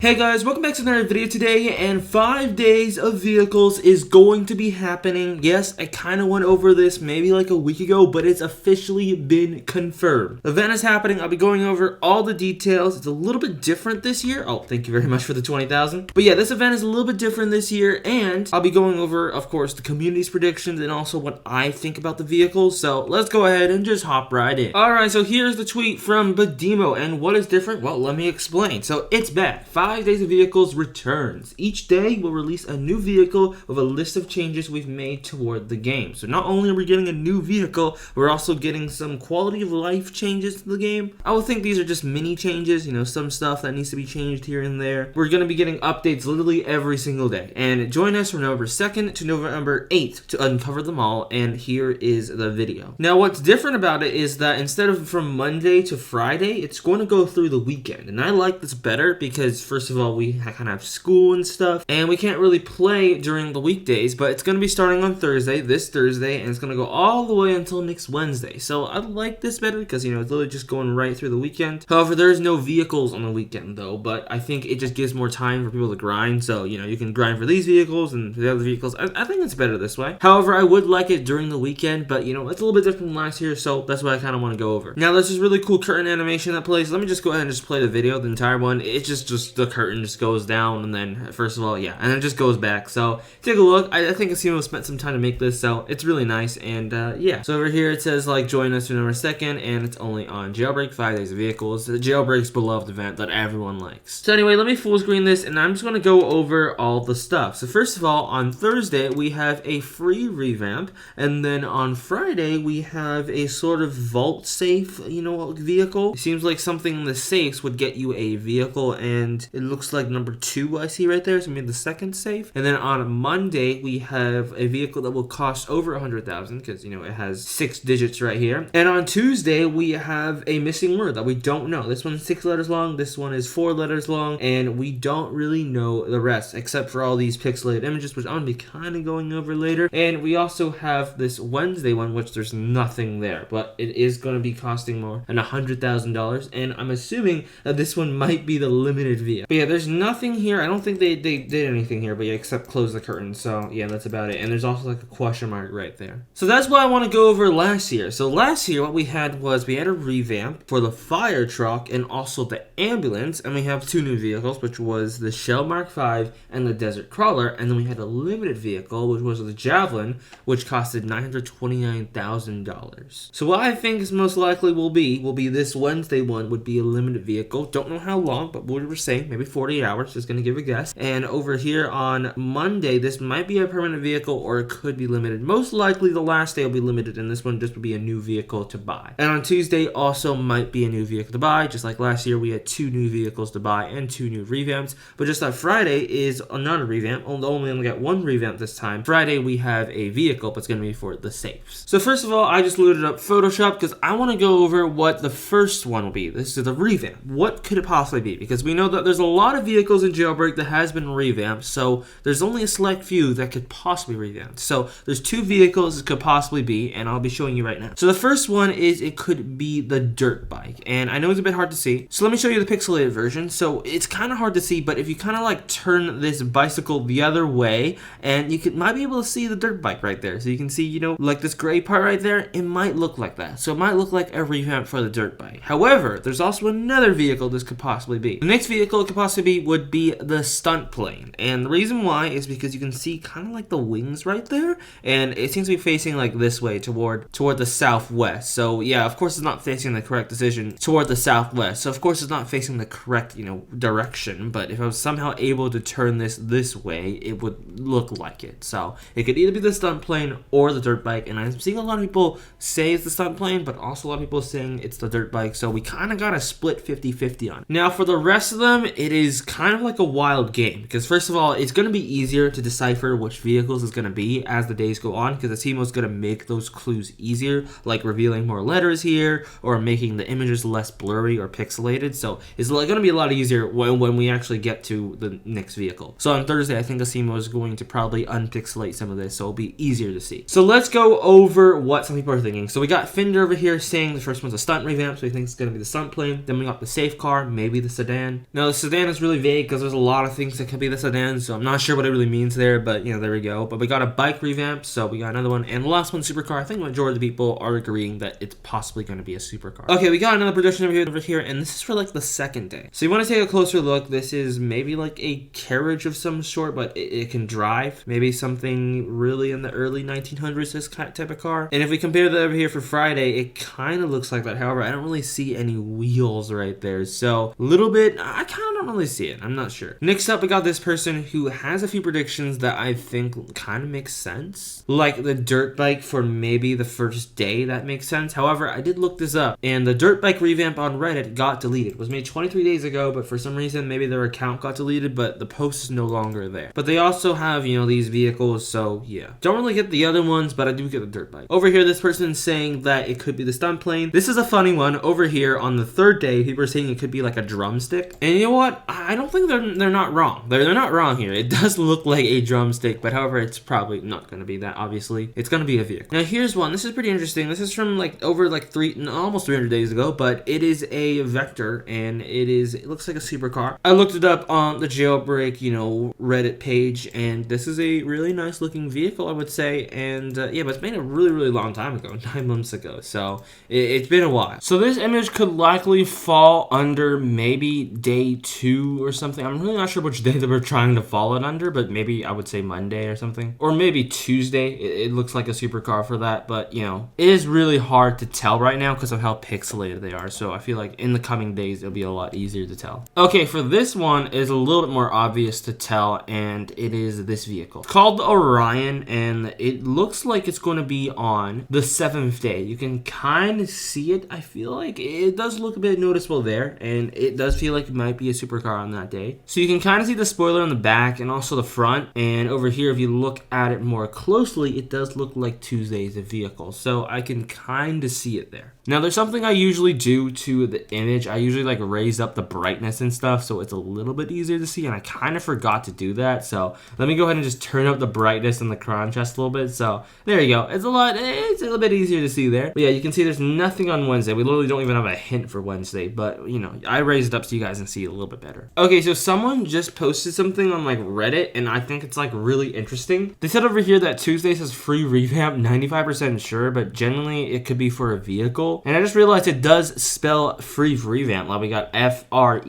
Hey guys, welcome back to another video today, and 5 days of vehicles is going to be happening. Yes, I kind of went over this maybe like a week ago, but it's officially been confirmed. The event is happening. I'll be going over all the details. It's a little bit different this year. Oh, thank you very much for the 20,000. But yeah, this event is a little bit different this year, and I'll be going over, of course, the community's predictions and also what I think about the vehicles. So let's go ahead and just hop right in. Alright, so here's the tweet from Badimo, and what is different? Well, let me explain. So it's back. 5 days of vehicles returns. Each day we'll release a new vehicle with a list of changes we've made toward the game. So not only are we getting a new vehicle, we're also getting some quality of life changes to the game. I would think these are just mini changes, you know, some stuff that needs to be changed here and there. We're going to be getting updates literally every single day. And join us from November 2nd to November 8th to uncover them all, and here is the video. Now what's different about it is that instead of from Monday to Friday, it's going to go through the weekend. And I like this better because first of all, we kind of have school and stuff, and we can't really play during the weekdays, but it's going to be starting on Thursday, this Thursday, and it's going to go all the way until next Wednesday. So I like this better because, you know, it's literally just going right through the weekend. However, there's no vehicles on the weekend though, but I think it just gives more time for people to grind. So, you know, you can grind for these vehicles and for the other vehicles. I think it's better this way. However, I would like it during the weekend, but, you know, it's a little bit different from last year, so that's what I kind of want to go over. Now, there's this really cool curtain animation that plays. Let me just go ahead and just play the video, the entire one. It's just the curtain just goes down, and then first of all, yeah, and it just goes back. So take a look. I think Asimo spent some time to make this, so it's really nice. And yeah, so over here it says like join us November 2nd, and it's only on Jailbreak, 5 days of vehicles, the Jailbreak's beloved event that everyone likes. So anyway, let me full screen this, and I'm just going to go over all the stuff. So first of all, on Thursday we have a free revamp, and then on Friday we have a sort of vault safe, you know, vehicle. It seems like something in the safes would get you a vehicle, and it looks like number 2 I see right there, so maybe the second safe. And then on Monday we have a vehicle that will cost over 100,000 because, you know, it has 6 digits right here. And on Tuesday we have a missing word that we don't know. This one's 6 letters long, this one is 4 letters long, and we don't really know the rest except for all these pixelated images, which I'm gonna be kind of going over later. And we also have this Wednesday one, which there's nothing there, but it is going to be costing more than $100,000, and I'm assuming that this one might be the limited vehicle. But yeah, there's nothing here. I don't think they did anything here, but yeah, except close the curtain. So yeah, that's about it. And there's also like a question mark right there. So that's what I want to go over last year. So last year what we had a revamp for the fire truck and also the ambulance, and we have 2 new vehicles, which was the Shell Mark V and the Desert Crawler, and then we had a limited vehicle, which was the Javelin, which costed $929,000. So what I think is most likely will be this Wednesday one would be a limited vehicle. Don't know how long, but what we were saying, maybe 48 hours, just gonna give a guess. And over here on Monday, this might be a permanent vehicle or it could be limited. Most likely the last day will be limited, and this one just would be a new vehicle to buy. And on Tuesday also might be a new vehicle to buy, just like last year we had 2 new vehicles to buy and 2 new revamps. But just like Friday is another revamp, only got 1 revamp this time. Friday we have a vehicle, but it's gonna be for the safes. So first of all, I just loaded up Photoshop because I want to go over what the first one will be. This is the revamp. What could it possibly be? Because we know that there's a lot of vehicles in Jailbreak that has been revamped, so there's only a select few that could possibly revamp. So there's 2 vehicles it could possibly be, and I'll be showing you right now. So the first one is it could be the dirt bike, and I know it's a bit hard to see, so let me show you the pixelated version. So it's kind of hard to see, but if you kind of like turn this bicycle the other way, and you might be able to see the dirt bike right there. So you can see, you know, like this gray part right there, it might look like that. So it might look like a revamp for the dirt bike. However, there's also another vehicle this could possibly be. The next vehicle it could possibly be would be the stunt plane, and the reason why is because you can see kind of like the wings right there, and it seems to be facing like this way toward the southwest. So yeah, of course it's not facing the correct decision toward the southwest, so of course it's not facing the correct, you know, direction. But if I was somehow able to turn this way, it would look like it. So it could either be the stunt plane or the dirt bike, and I'm seeing a lot of people say it's the stunt plane, but also a lot of people saying it's the dirt bike, so we kind of got a split 50-50 on it. Now for the rest of them, it is kind of like a wild game, because first of all, it's going to be easier to decipher which vehicles it's going to be as the days go on, because the team is going to make those clues easier, like revealing more letters here, or making the images less blurry or pixelated. So it's going to be a lot easier when we actually get to the next vehicle. So on Thursday, I think Asimo is going to probably unpixelate some of this, so it'll be easier to see. So let's go over what some people are thinking. So we got Fender over here saying the first one's a stunt revamp, so he thinks it's going to be the stunt plane. Then we got the safe car, maybe the sedan. Now the sedan is really vague because there's a lot of things that could be the sedan, so I'm not sure what it really means there, but you know, there we go. But we got a bike revamp, so we got another one, and the last one, supercar. I think the majority of the people are agreeing that it's possibly going to be a supercar. Okay, we got another prediction over here, and this is for like the second day. So you want to take a closer look. This is maybe like a carriage of some sort, but it can drive. Maybe something really in the early 1900s, this type of car. And if we compare that over here for Friday, it kind of looks like that. However, I don't really see any wheels right there, so a little bit, I kind of don't really see it. I'm not sure. Next up, we got this person who has a few predictions that I think kind of makes sense. Like the dirt bike for maybe the first day, that makes sense. However, I did look this up, and the dirt bike revamp on Reddit got deleted. It was made 23 days ago, but for some reason, maybe their account got deleted, but the post is no longer there. But they also have, you know, these vehicles, so yeah. Don't really get the other ones, but I do get the dirt bike. Over here, this person's saying that it could be the stunt plane. This is a funny one. Over here on the third day, people are saying it could be like a drumstick. And you know what? I don't think they're not wrong. They're not wrong here. It does look like a drumstick, but however, it's probably not going to be that, obviously. It's going to be a vehicle. Now, here's one. This is pretty interesting. This is from like over like almost 300 days ago, but it is a Vector, and it looks like a supercar. I looked it up on the Jailbreak, you know, Reddit page, and this is a really nice looking vehicle, I would say. And yeah, but it's made a really, really long time ago, 9 months ago. So it's been a while. So this image could likely fall under maybe day 2 or something. I'm really not sure which day that we're trying to fall it under, but maybe I would say Monday or something, or maybe Tuesday. It looks like a supercar for that, but you know, it is really hard to tell right now because of how pixelated they are. So I feel like in the coming days, it'll be a lot easier to tell. Okay, for this one is a little bit more obvious to tell, and it is this vehicle. It's called the Orion, and it looks like it's going to be on the 7th day. You can kind of see it. I feel like it does look a bit noticeable there, and it does feel like it might be a supercar on that day. So you can kind of see the spoiler on the back and also the front, and over here, if you look at it more closely, it does look like Tuesday's vehicle. So I can kind of see it there. Now, there's something I usually do to the image. I usually like raise up the brightness and stuff so it's a little bit easier to see, and I kind of forgot to do that. So let me go ahead and just turn up the brightness and the contrast a little bit. So there you go. It's a little bit easier to see there. But yeah, you can see there's nothing on Wednesday. We literally don't even have a hint for Wednesday, but you know, I raised it up so you guys can see it a little bit better. Okay, so someone just posted something on like Reddit, and I think it's like really interesting. They said over here that Tuesday says free revamp, 95% sure, but generally it could be for a vehicle. And I just realized it does spell free revamp. Like we got FREEREVAMP,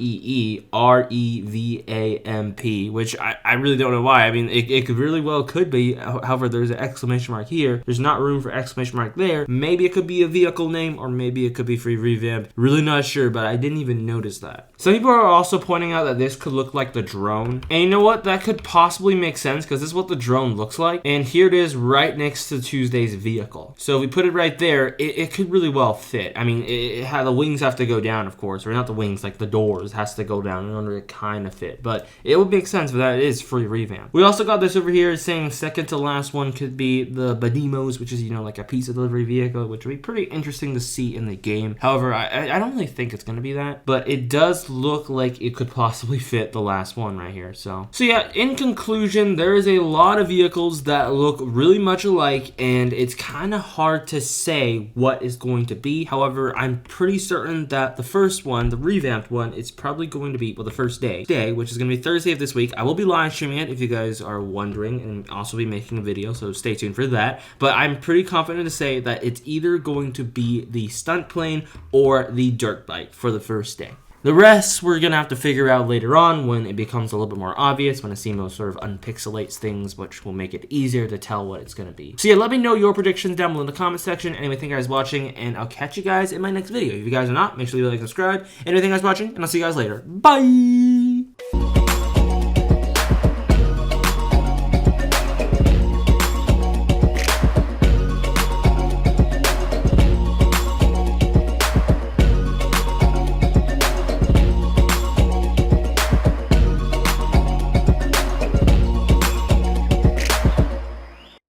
which I really don't know why. I mean, it could really well could be. However, there's an exclamation mark here. There's not room for exclamation mark there. Maybe it could be a vehicle name, or maybe it could be free revamp. Really not sure, but I didn't even notice that. Some people are also pointing out that this could look like the drone. And you know what? That could possibly make sense because this is what the drone looks like. And here it is right next to Tuesday's vehicle. So if we put it right there, it could really well fit. I mean, the wings have to go down, of course, or not the wings, like the doors has to go down in order to kind of fit. But it would make sense for that. It is free revamp. We also got this over here saying second to last one could be the Badimos, which is, you know, like a pizza delivery vehicle, which would be pretty interesting to see in the game. However, I don't really think it's going to be that, but it does look like it could possibly fit the last one right here. So yeah, in conclusion, there is a lot of vehicles that look really much alike, and it's kind of hard to say what is going to be. However, I'm pretty certain that the first one, the revamped one, it's probably going to be, well, the first day, which is going to be Thursday of this week. I will be live streaming it if you guys are wondering, and also be making a video, so stay tuned for that. But I'm pretty confident to say that it's either going to be the stunt plane or the dirt bike for the first day. The rest we're going to have to figure out later on when it becomes a little bit more obvious, when Asimo sort of unpixelates things, which will make it easier to tell what it's going to be. So yeah, let me know your predictions down below in the comment section. Anyway, thank you guys for watching, and I'll catch you guys in my next video. If you guys are not, make sure you like and subscribe. Anyway, thank you guys for watching, and I'll see you guys later. Bye!